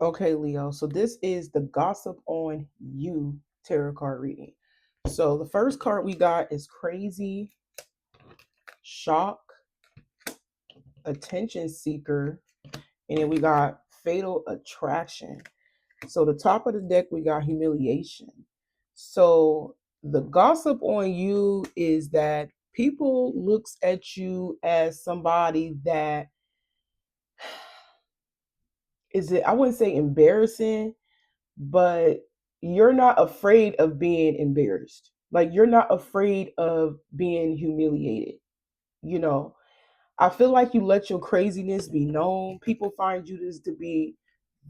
Okay, Leo. So this is the Gossip on You tarot card reading. So the first card we got is Crazy, Shock, Attention Seeker, and then we got Fatal Attraction. So the top of the deck we got Humiliation. So the gossip on you is that people looks at you as somebody that is it, I wouldn't say embarrassing, but you're not afraid of being embarrassed. Like you're not afraid of being humiliated. You know, I feel like you let your craziness be known. People find you to be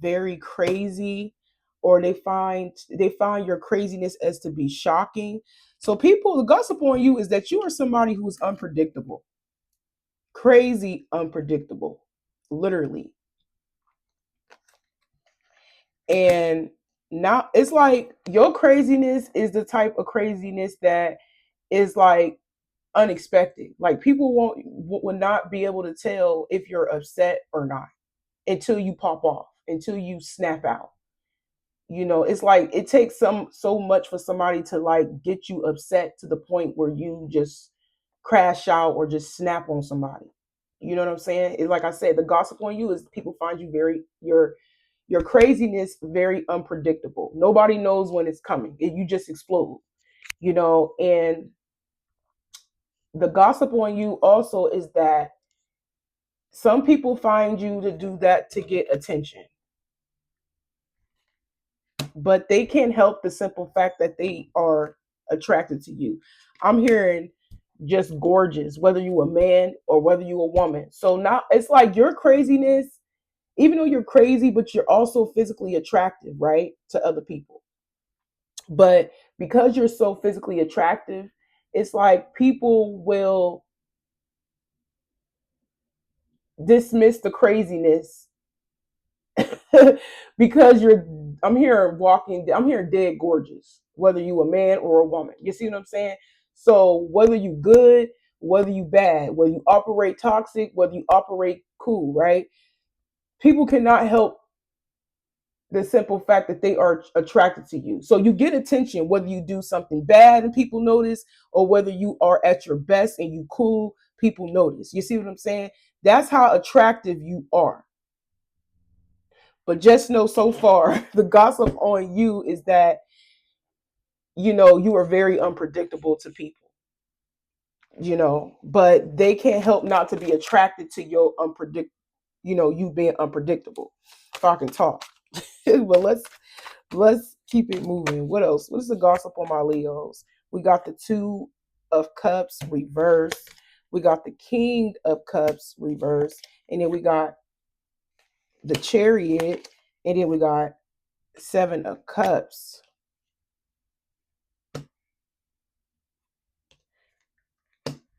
very crazy, or they find your craziness as to be shocking. So people, the gossip on you is that you are somebody who is unpredictable, crazy, unpredictable, literally. And now it's like your craziness is the type of craziness that is like unexpected. Like people won't will not be able to tell if you're upset or not until you pop off, until you snap out. You know, it's like it takes so much for somebody to like get you upset to the point where you just crash out or just snap on somebody. You know what I'm saying? It's like I said, the gossip on you is people find you very your craziness very unpredictable. Nobody knows when it's coming. You just explode. You know, and the gossip on you also is that some people find you to do that to get attention, but they can't help the simple fact that they are attracted to you. I'm hearing just gorgeous, whether you a man or whether you a woman. So now it's like your craziness, even though you're crazy, but you're also physically attractive, right, to other people. But because you're so physically attractive, it's like people will dismiss the craziness because you're I'm hearing dead gorgeous, whether you a man or a woman. You see what I'm saying? So whether you good, whether you bad, whether you operate toxic, whether you operate cool, right? People cannot help the simple fact that they are attracted to you. So you get attention whether you do something bad and people notice, or whether you are at your best and you cool, people notice. You see what I'm saying? That's how attractive you are. But just know so far, the gossip on you is that, you know, you are very unpredictable to people, you know, but they can't help not to be attracted to your you being unpredictable. If I can talk. Well, let's keep it moving. What else? What is the gossip on my Leos? We got the Two of Cups reverse. We got the King of Cups reverse. And then we got the Chariot. And then we got Seven of Cups.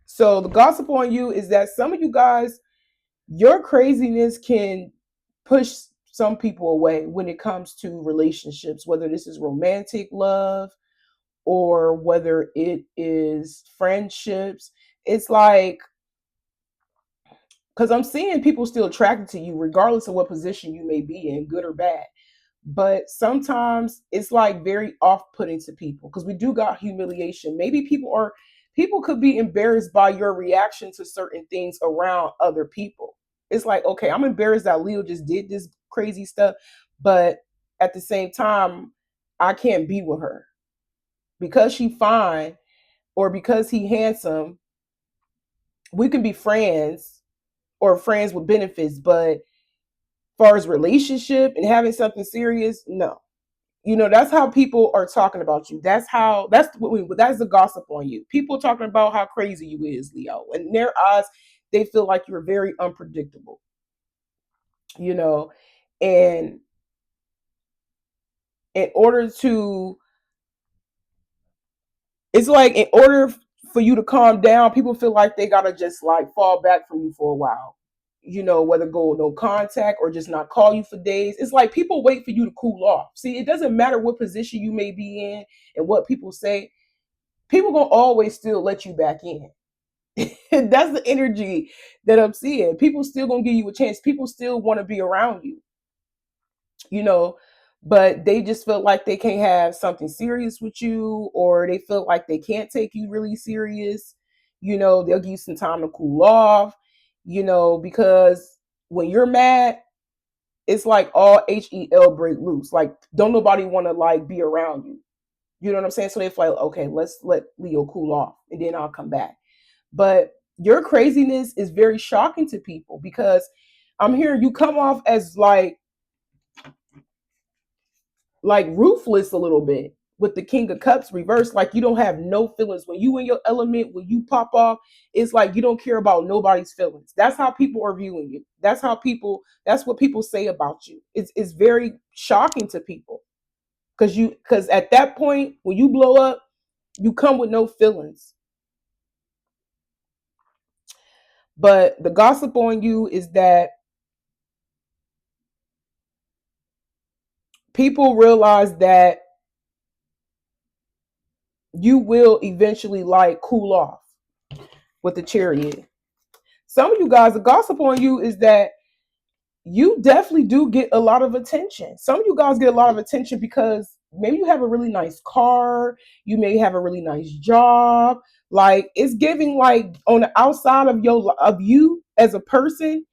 So the gossip on you is that some of you guys, your craziness can push some people away when it comes to relationships, whether this is romantic love or whether it is friendships. It's like, because I'm seeing people still attracted to you, regardless of what position you may be in, good or bad. But sometimes it's like very off-putting to people because we do got humiliation. Maybe people could be embarrassed by your reaction to certain things around other people. It's like, okay, I'm embarrassed that Leo just did this crazy stuff, but at the same time, I can't be with her because she fine or because he handsome. We can be friends or friends with benefits, but far as relationship and having something serious, no. You know, that's how people are talking about you. That's the gossip on you. People talking about how crazy you is, Leo. And in their eyes, they feel like you're very unpredictable. You know, and in order to it's like in order for you to calm down, people feel like they gotta just like fall back from you for a while. You know, whether go no contact or just not call you for days. It's like people wait for you to cool off. See, it doesn't matter what position you may be in and what people say. People gonna always still let you back in. That's the energy that I'm seeing. People still gonna give you a chance. People still want to be around you. you know, but they just feel like they can't have something serious with you, or they feel like they can't take you really serious. They'll give you some time to cool off, because when you're mad, it's like all HEL break loose. Like, don't nobody want to like be around you. You know what I'm saying? So they feel like, okay, let's let Leo cool off and then I'll come back. But your craziness is very shocking to people because I'm hearing you come off as like ruthless a little bit with the King of Cups reversed. Like you don't have no feelings when you in your element. When you pop off, it's like you don't care about nobody's feelings. That's how people are viewing you. That's what people say about you. It's very shocking to people because at that point when you blow up, you come with no feelings. But the gossip on you is that people realize that you will eventually like cool off with the Chariot. Some of you guys, the gossip on you is that you definitely do get a lot of attention. Some of you guys get a lot of attention because maybe you have a really nice car, you may have a really nice job. Like it's giving like on the outside of you as a person,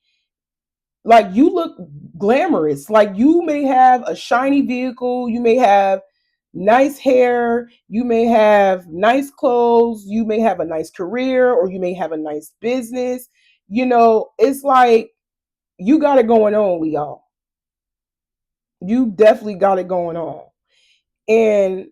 like you look glamorous. Like you may have a shiny vehicle, you may have nice hair, you may have nice clothes, you may have a nice career, or you may have a nice business. It's like you got it going on, Leo. You definitely got it going on. And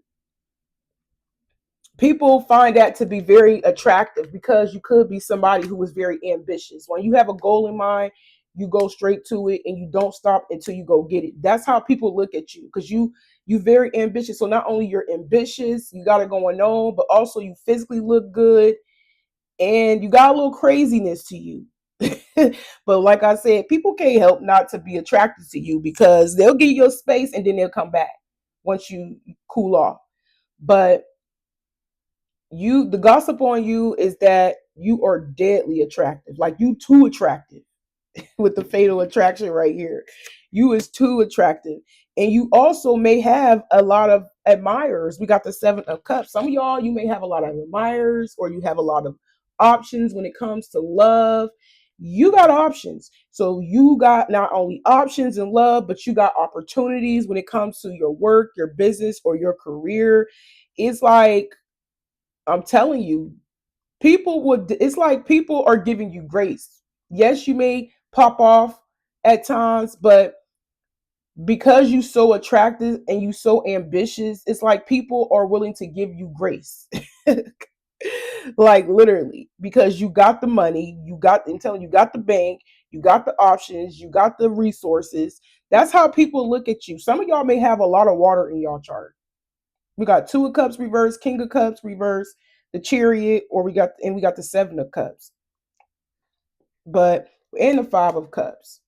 people find that to be very attractive because you could be somebody who is very ambitious. When you have a goal in mind, you go straight to it and you don't stop until you go get it. That's how people look at you because you very ambitious. So not only you're ambitious, you got it going on, but also you physically look good and you got a little craziness to you. But like I said, people can't help not to be attracted to you because they'll give you your space and then they'll come back once you cool off. But the gossip on you is that you are deadly attractive. Like you too attractive with the fatal attraction right here. You is too attractive. And you also may have a lot of admirers. We got the 7 of Cups. Some of y'all, you may have a lot of admirers or you have a lot of options when it comes to love. You got options. So you got not only options in love, but you got opportunities when it comes to your work, your business, or your career. It's like, I'm telling you, it's like people are giving you grace. Yes, you may pop off at times, but because you so attractive and you so ambitious, it's like people are willing to give you grace. Like literally, because you got the money, I'm telling you, you got the bank, you got the options, you got the resources. That's how people look at you. Some of y'all may have a lot of water in y'all chart. We got 2 of Cups reverse, King of Cups reverse, the Chariot, or we got the 7 of Cups, but and the 5 of Cups.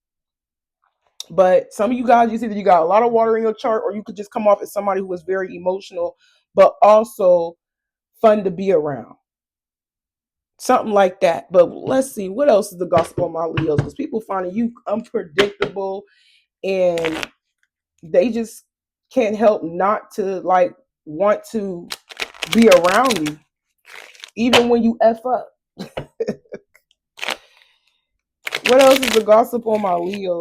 But some of you guys, you see that you got a lot of water in your chart, or you could just come off as somebody who is very emotional, but also fun to be around. Something like that. But let's see, what else is the gospel on my Leos? Because people finding you unpredictable and they just can't help not to like want to be around you, even when you F up. What else is the gossip on my Leo?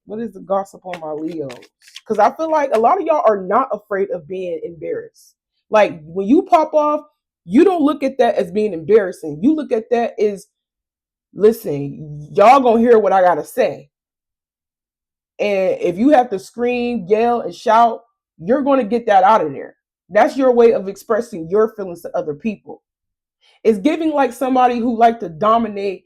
What is the gossip on my Leos? Because I feel like a lot of y'all are not afraid of being embarrassed. Like when you pop off, you don't look at that as being embarrassing. You look at that as, listen, y'all gonna hear what I gotta say. And if you have to scream, yell, and shout, you're gonna get that out of there. That's your way of expressing your feelings to other people. It's giving like somebody who like to dominate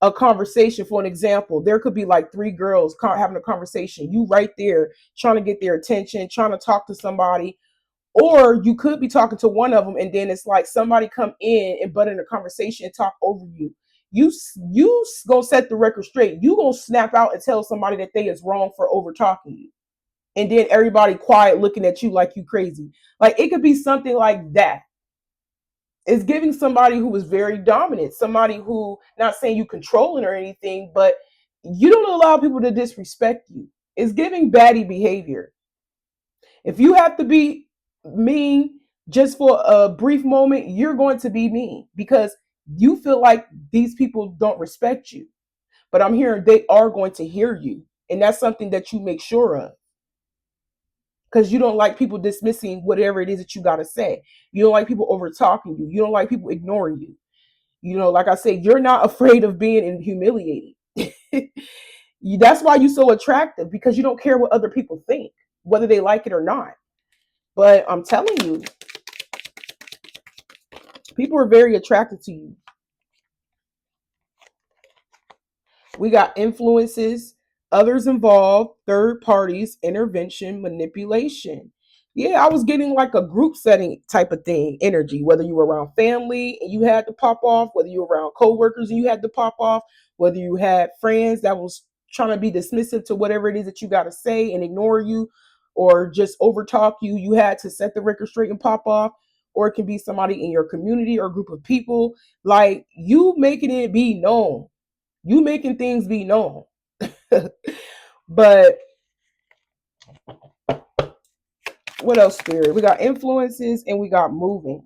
a conversation. For an example, there could be like 3 girls having a conversation, you right there trying to get their attention, trying to talk to somebody, or you could be talking to one of them and then it's like somebody come in and butt in a conversation and talk over you. You gonna set the record straight. You gonna snap out and tell somebody that they is wrong for over talking you, and then everybody quiet looking at you like you crazy. Like it could be something like that. It's giving somebody who is very dominant, somebody who, not saying you controlling or anything, but you don't allow people to disrespect you. It's giving baddie behavior. If you have to be mean just for a brief moment, you're going to be mean because you feel like these people don't respect you. But I'm hearing they are going to hear you. And that's something that you make sure of because you don't like people dismissing whatever it is that you got to say. You don't like people over talking you. You don't like people ignoring you. You know, like I said, you're not afraid of being humiliated. That's why you're so attractive because you don't care what other people think, whether they like it or not. But I'm telling you, people are very attracted to you. We got influences, others involved, third parties, intervention, manipulation. Yeah, I was getting like a group setting type of thing, energy, whether you were around family and you had to pop off, whether you were around coworkers and you had to pop off, whether you had friends that was trying to be dismissive to whatever it is that you got to say and ignore you or just overtalk you, you had to set the record straight and pop off. Or it can be somebody in your community or group of people, like you making it be known, you making things be known. But what else, Spirit? We got influences and we got moving.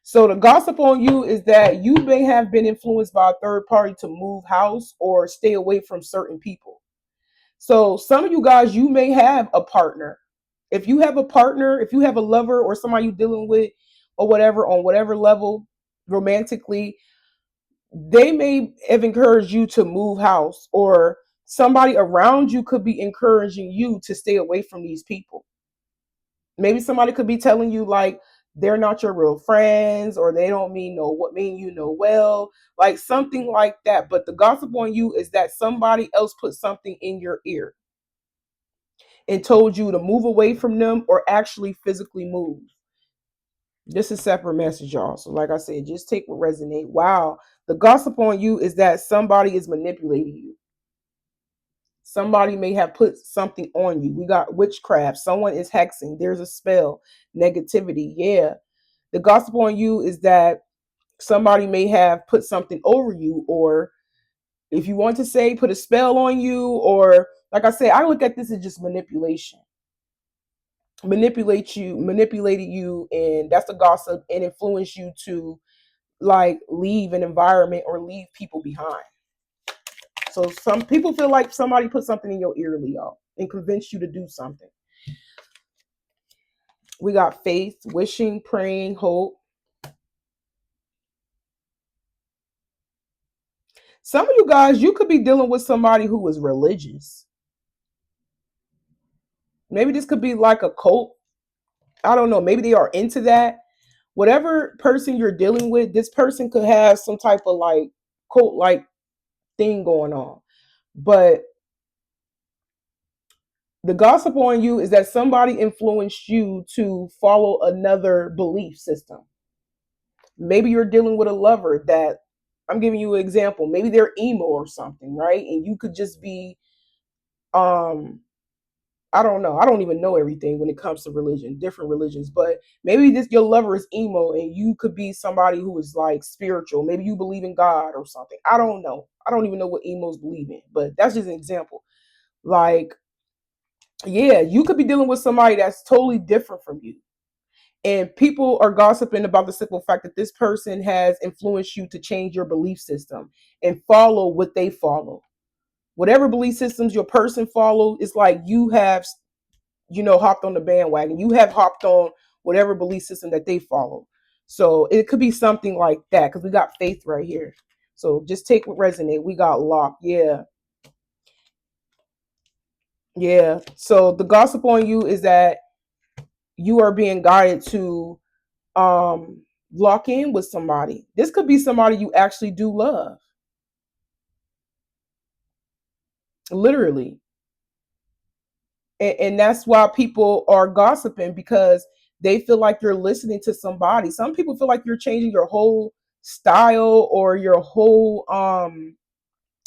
So the gossip on you is that you may have been influenced by a third party to move house or stay away from certain people. So some of you guys, you may have a partner. If you have a partner, if you have a lover or somebody you're dealing with or whatever on whatever level romantically, they may have encouraged you to move house, or somebody around you could be encouraging you to stay away from these people. Maybe somebody could be telling you like they're not your real friends or they don't mean no what mean you know well, like something like that. But the gossip on you is that somebody else put something in your ear and told you to move away from them or actually physically move. This is a separate message, y'all. So, like I said, just take what resonate. Wow. The gossip on you is that somebody is manipulating you. Somebody may have put something on you. We got witchcraft. Someone is hexing. There's a spell, negativity. Yeah. The gossip on you is that somebody may have put something over you, or if you want to say, put a spell on you, or like I said, I look at this as just manipulation. Manipulated you, and that's the gossip, and influence you to like leave an environment or leave people behind. So some people feel like somebody put something in your ear, Leo, and convinced you to do something. We got faith, wishing, praying, hope. Some of you guys, you could be dealing with somebody who is religious. Maybe this could be like a cult. I don't know. Maybe they are into that. Whatever person you're dealing with, this person could have some type of like cult like thing going on. But the gossip on you is that somebody influenced you to follow another belief system. Maybe you're dealing with a lover that, I'm giving you an example. Maybe they're emo or something, right? And you could just be um I don't know. I don't even know everything when it comes to religion, different religions, but maybe this your lover is emo and you could be somebody who is like spiritual. Maybe you believe in God or something. I don't know. I don't even know what emos believe in, but that's just an example. Like, yeah, you could be dealing with somebody that's totally different from you. And people are gossiping about the simple fact that this person has influenced you to change your belief system and follow what they follow. Whatever belief systems your person follow, it's like you have, hopped on the bandwagon. You have hopped on whatever belief system that they follow. So it could be something like that because we got faith right here. So just take what resonate. We got lock. Yeah. Yeah. So the gossip on you is that you are being guided to lock in with somebody. This could be somebody you actually do love. Literally. And that's why people are gossiping because they feel like you're listening to somebody. Some people feel like you're changing your whole style or your whole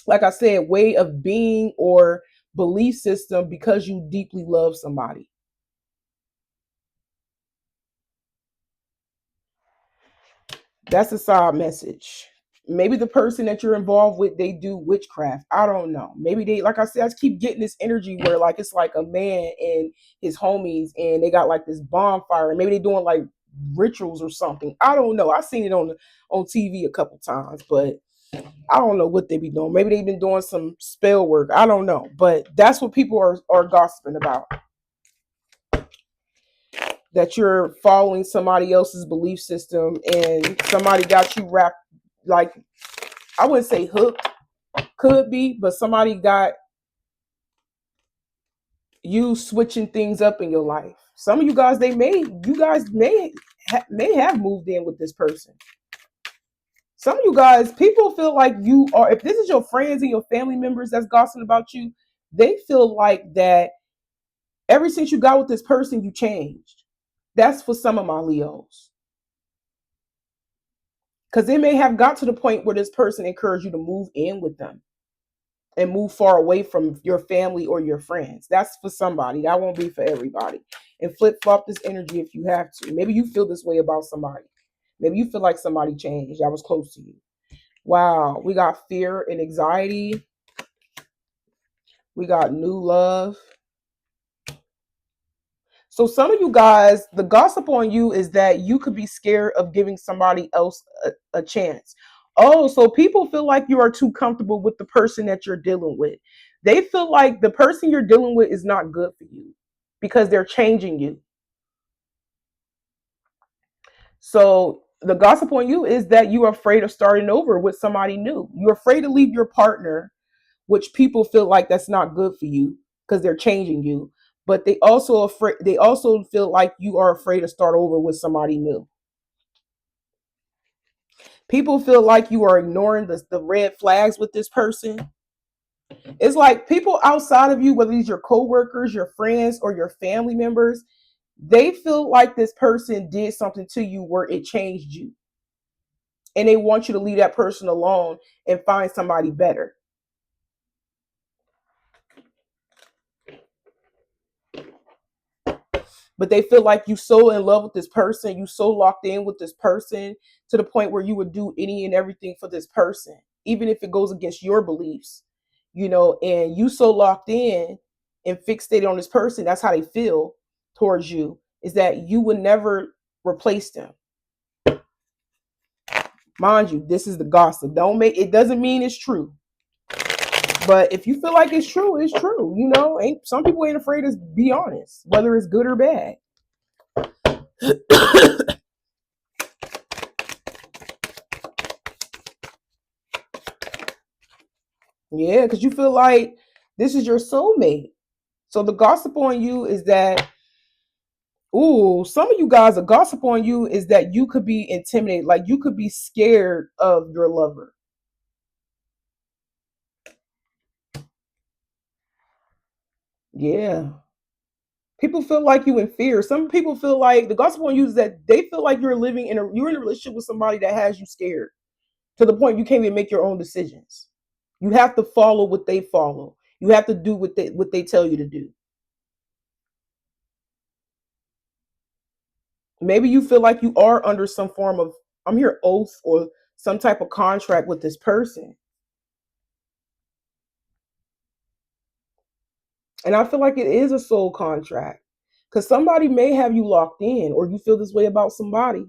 like I said, way of being or belief system because you deeply love somebody. That's a side message. maybe the person that you're involved with, they do witchcraft. I don't know. Maybe they, like I said, I just keep getting this energy where like it's like a man and his homies and they got like this bonfire and maybe they doing like rituals or something. I don't know. I seen it on TV a couple times, but I don't know what they be doing. Maybe they've been doing some spell work. I don't know. But that's what people are gossiping about. That you're following somebody else's belief system and somebody got you wrapped, like, I wouldn't say hooked, could be, but somebody got you switching things up in your life. Some of you guys, you guys may have moved in with this person. Some of you guys, people feel like you are, if this is your friends and your family members that's gossiping about you, they feel like that ever since you got with this person, you changed. That's for some of my Leos. Because they may have got to the point where this person encouraged you to move in with them and move far away from your family or your friends. That's for somebody. That won't be for everybody. And flip flop this energy if you have to. Maybe you feel this way about somebody. Maybe you feel like somebody changed that was close to you. Wow, we got fear and anxiety. We got new love. So some of you guys, the gossip on you is that you could be scared of giving somebody else a chance. Oh, so people feel like you are too comfortable with the person that you're dealing with. They feel like the person you're dealing with is not good for you because they're changing you. So the gossip on you is that you are afraid of starting over with somebody new. You're afraid to leave your partner, which people feel like that's not good for you because they're changing you. But they also feel like you are afraid to start over with somebody new. People feel like you are ignoring the red flags with this person. It's like people outside of you, whether it's your coworkers, your friends, or your family members, they feel like this person did something to you where it changed you. And they want you to leave that person alone and find somebody better. But they feel like you so in love with this person, you so locked in with this person to the point where you would do any and everything for this person, even if it goes against your beliefs, and you so locked in and fixated on this person. That's how they feel towards you, is that you would never replace them. Mind you, this is the gossip. It doesn't mean it's true. But if you feel like it's true, it's true. Ain't some people ain't afraid to be honest, whether it's good or bad. Yeah, because you feel like this is your soulmate. So the gossip on you is that, some of you guys, a gossip on you is that you could be intimidated, like you could be scared of your lover. Yeah. People feel like you in fear. Some people feel like the gossip on you is that they feel like you're in a relationship with somebody that has you scared to the point you can't even make your own decisions. You have to follow what they follow. You have to do what they tell you to do. Maybe you feel like you are under some form of, I'm here, oath or some type of contract with this person. And I feel like it is a soul contract because somebody may have you locked in, or you feel this way about somebody.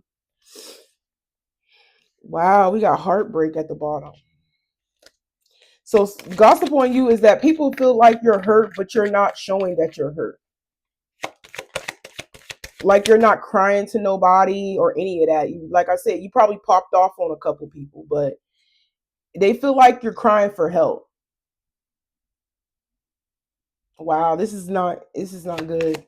Wow, we got heartbreak at the bottom. So gossip on you is that people feel like you're hurt, but you're not showing that you're hurt. Like you're not crying to nobody or any of that. Like I said, you probably popped off on a couple people, but they feel like you're crying for help. Wow, this is not good.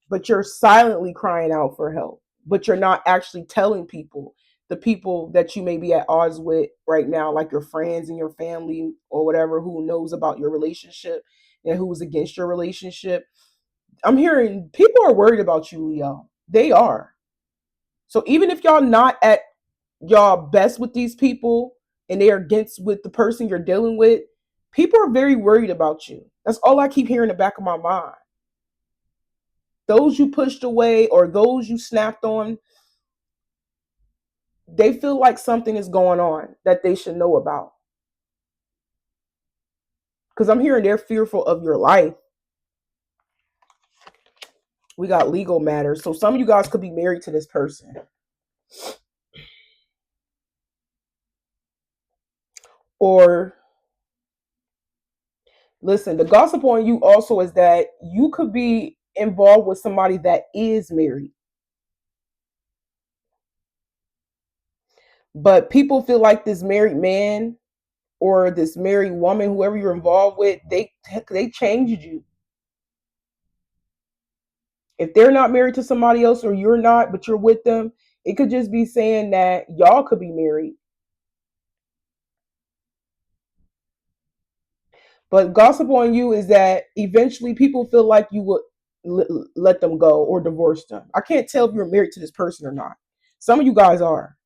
But you're silently crying out for help. But you're not actually telling people, the people that you may be at odds with right now, like your friends and your family or whatever, who knows about your relationship and who is against your relationship. I'm hearing people are worried about you, Leo. They are. So even if y'all not at y'all best with these people and they are against with the person you're dealing with, people are very worried about you. That's all I keep hearing in the back of my mind. Those you pushed away or those you snapped on, They feel like something is going on that they should know about. Because I'm hearing they're fearful of your life. We got legal matters. So some of you guys could be married to this person. Or listen, the gossip on you also is that you could be involved with somebody that is married. But people feel like this married man or this married woman, whoever you're involved with, they changed you. If they're not married to somebody else or you're not, but you're with them, it could just be saying that y'all could be married. But gossip on you is that eventually people feel like you would let them go or divorce them. I can't tell if you're married to this person or not. Some of you guys are.